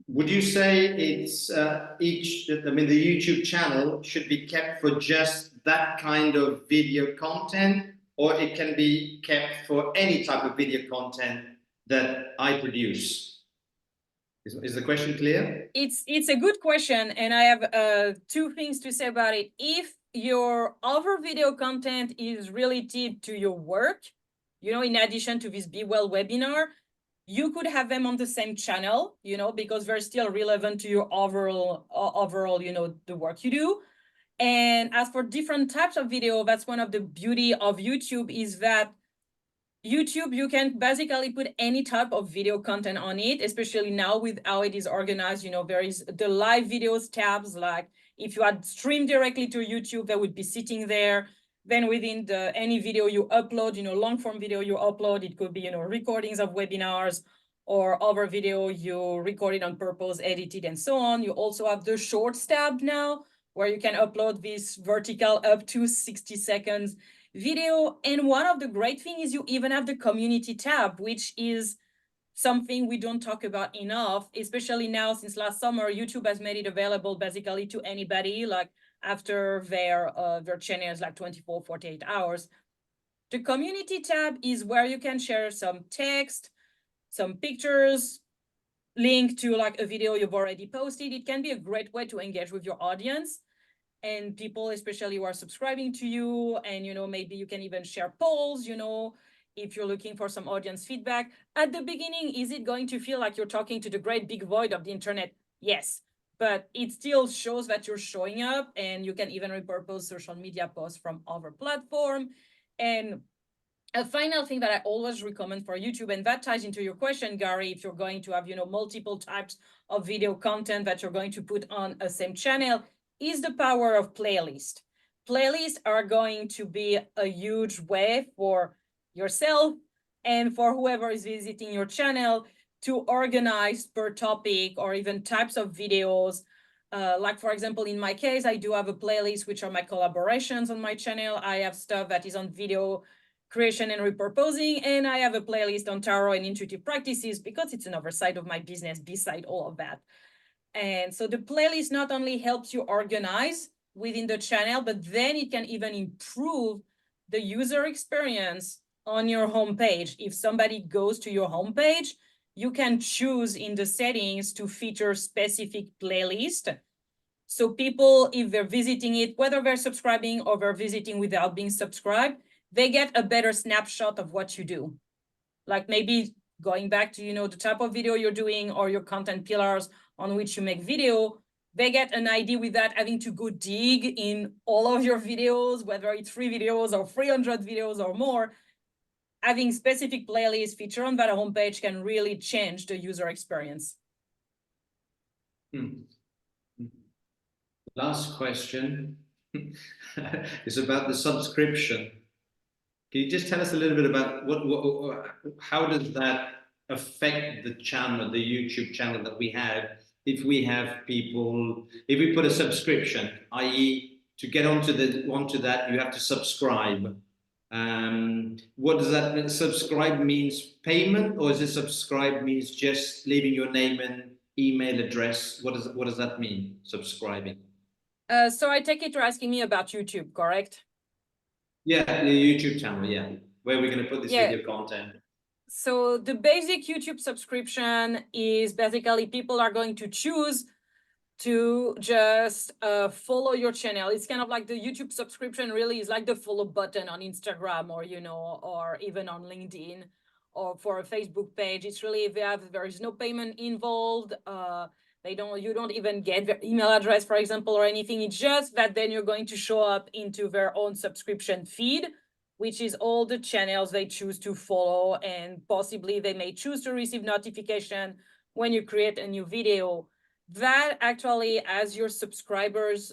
Would you say it's the YouTube channel should be kept for just that kind of video content, or it can be kept for any type of video content that I produce? Is the question clear? It's a good question, and I have two things to say about it. If your other video content is related to your work, you know, in addition to this BEwell webinar, you could have them on the same channel, you know, because they're still relevant to your overall, you know, the work you do. And as for different types of video, that's one of the beauty of YouTube, is that YouTube, you can basically put any type of video content on it, especially now with how it is organized. You know, there is the live videos tabs, like if you had streamed directly to YouTube, they would be sitting there. Then within any video you upload, you know, long form video you upload, it could be, you know, recordings of webinars or other video you recorded on purpose, edited, and so on. You also have the shorts tab now, where you can upload this vertical up to 60 seconds video. And one of the great things is you even have the community tab, which is something we don't talk about enough, especially now since last summer. YouTube has made it available basically to anybody, like after their channel is like 24, 48 hours. The community tab is where you can share some text, some pictures, link to like a video you've already posted. It can be a great way to engage with your audience and people, especially who are subscribing to you. And, you know, maybe you can even share polls, you know, if you're looking for some audience feedback. At the beginning, is it going to feel like you're talking to the great big void of the internet? Yes, but it still shows that you're showing up, and you can even repurpose social media posts from other platform. And a final thing that I always recommend for YouTube, and that ties into your question, Gary, if you're going to have, you know, multiple types of video content that you're going to put on a same channel, is the power of playlist. Playlists are going to be a huge way for yourself and for whoever is visiting your channel to organize per topic or even types of videos. Like, for example, in my case, I do have a playlist, which are my collaborations on my channel. I have stuff that is on video creation and repurposing, and I have a playlist on tarot and intuitive practices because it's another side of my business beside all of that. And so the playlist not only helps you organize within the channel, but then it can even improve the user experience on your homepage. If somebody goes to your homepage, you can choose in the settings to feature specific playlist. So people, if they're visiting it, whether they're subscribing or they're visiting without being subscribed, they get a better snapshot of what you do. Like maybe going back to, you know, the type of video you're doing or your content pillars on which you make video, they get an idea without having to go dig in all of your videos, whether it's 3 videos or 300 videos or more. Having specific playlists featured on that homepage can really change the user experience. Last question is about the subscription. Can you just tell us a little bit about how does that affect the channel, the YouTube channel that we have? If we have people, if we put a subscription, i.e., to get onto that, you have to subscribe. What does that mean? Subscribe means payment, or is it subscribe means just leaving your name and email address? What does that mean? Subscribing. So I take it you're asking me about YouTube, correct? Yeah, the YouTube channel. Yeah, where we're going to put this video content. So the basic YouTube subscription is basically people are going to choose to just follow your channel. It's kind of like the YouTube subscription really is like the follow button on Instagram, or, you know, or even on LinkedIn, or for a Facebook page. It's really, there is no payment involved. You don't even get their email address, for example, or anything. It's just that then you're going to show up into their own subscription feed, which is all the channels they choose to follow, and possibly they may choose to receive notification when you create a new video. That actually, as your subscribers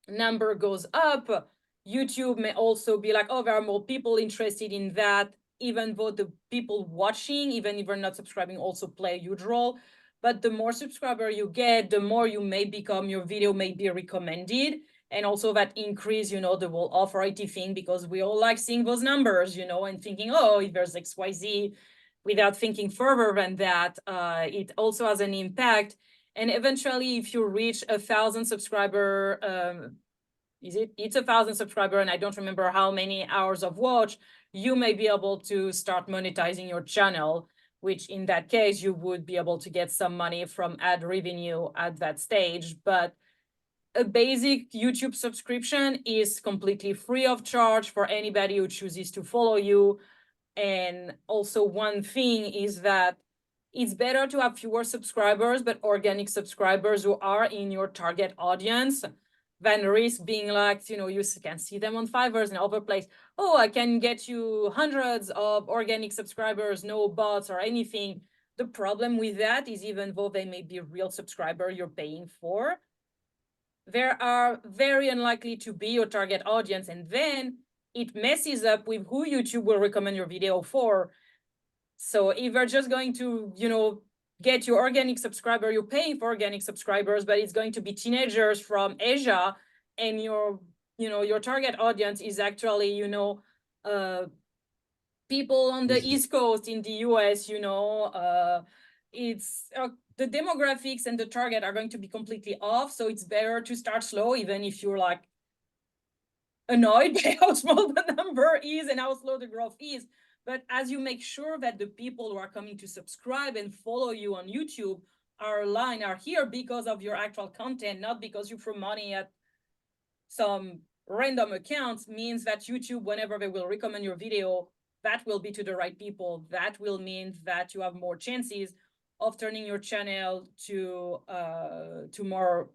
number goes up, YouTube may also be like, oh, there are more people interested in that, even though the people watching, even if they're not subscribing, also play a huge role. But the more subscriber you get, the more you may become, your video may be recommended. And also that increase, you know, the whole authority thing, because we all like seeing those numbers, you know, and thinking, oh, if there's XYZ, without thinking further than that, it also has an impact. And eventually, if you reach 1,000 subscriber, it's 1,000 subscriber, and I don't remember how many hours of watch, you may be able to start monetizing your channel, which in that case, you would be able to get some money from ad revenue at that stage. But a basic YouTube subscription is completely free of charge for anybody who chooses to follow you. And also one thing is that it's better to have fewer subscribers, but organic subscribers who are in your target audience, than risk being like, you know, you can see them on Fiverr and other place. Oh, I can get you hundreds of organic subscribers, no bots or anything. The problem with that is, even though they may be a real subscriber you're paying for, they are very unlikely to be your target audience. And then it messes up with who YouTube will recommend your video for. So if you're just going to, you know, get your organic subscriber, you're paying for organic subscribers, but it's going to be teenagers from Asia, and your, you know, your target audience is actually, you know, people on the East Coast in the US, you know, it's the demographics and the target are going to be completely off. So it's better to start slow, even if you're like annoyed by how small the number is and how slow the growth is. But as you make sure that the people who are coming to subscribe and follow you on YouTube are aligned, are here because of your actual content, not because you throw money at some random accounts, means that YouTube, whenever they will recommend your video, that will be to the right people. That will mean that you have more chances of turning your channel to more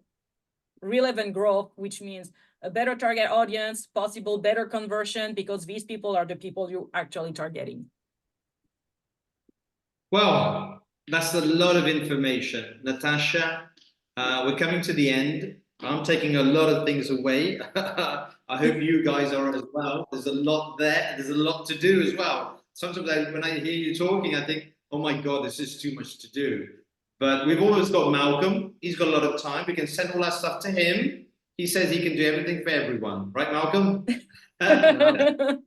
relevant growth, which means a better target audience, possible better conversion, because these people are the people you're actually targeting. Well, that's a lot of information, Natasha. We're coming to the end. I'm taking a lot of things away. I hope you guys are as well. There's a lot there. There's a lot to do as well. Sometimes when I hear you talking, I think, oh my God, this is too much to do. But we've always got Malcolm. He's got a lot of time. We can send all that stuff to him. He says he can do everything for everyone. Right, Malcolm? I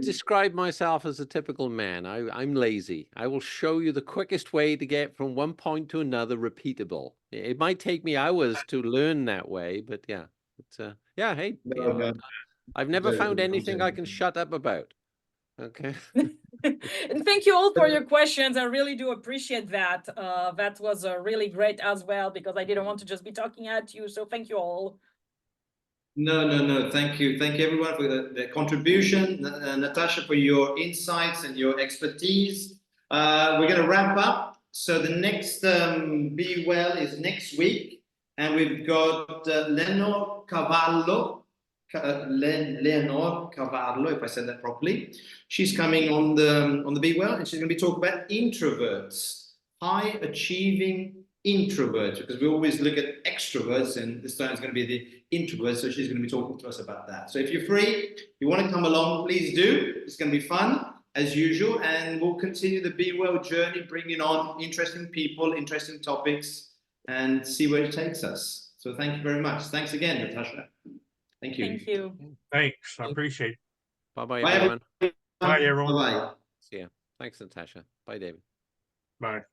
describe myself as a typical man. I'm lazy. I will show you the quickest way to get from one point to another repeatable. It might take me hours to learn that way, but yeah. Yeah, hey, No. I've never found anything I can shut up about. Okay. And thank you all for your questions. I really do appreciate that. That was really great as well, because I didn't want to just be talking at you. So thank you all. No. Thank you. Thank you, everyone, for the contribution. Natasha, for your insights and your expertise. We're going to wrap up. So the next BEwell is next week. And we've got Leonor Cavallo, if I said that properly. She's coming on the BEwell, and she's going to be talking about introverts, high achieving introverts, because we always look at extroverts, and this time it's going to be the introverts. So she's going to be talking to us about that. So if you're free, you want to come along, please do. It's going to be fun as usual, and we'll continue the BEwell journey, bringing on interesting people, interesting topics, and see where it takes us. So thank you very much. Thanks again, Natasha. Thank you. Thank you. Thanks. I appreciate it. Bye-bye, Bye, everyone. Bye, everyone. Bye-bye. See ya. Thanks, Natasha. Bye, David. Bye.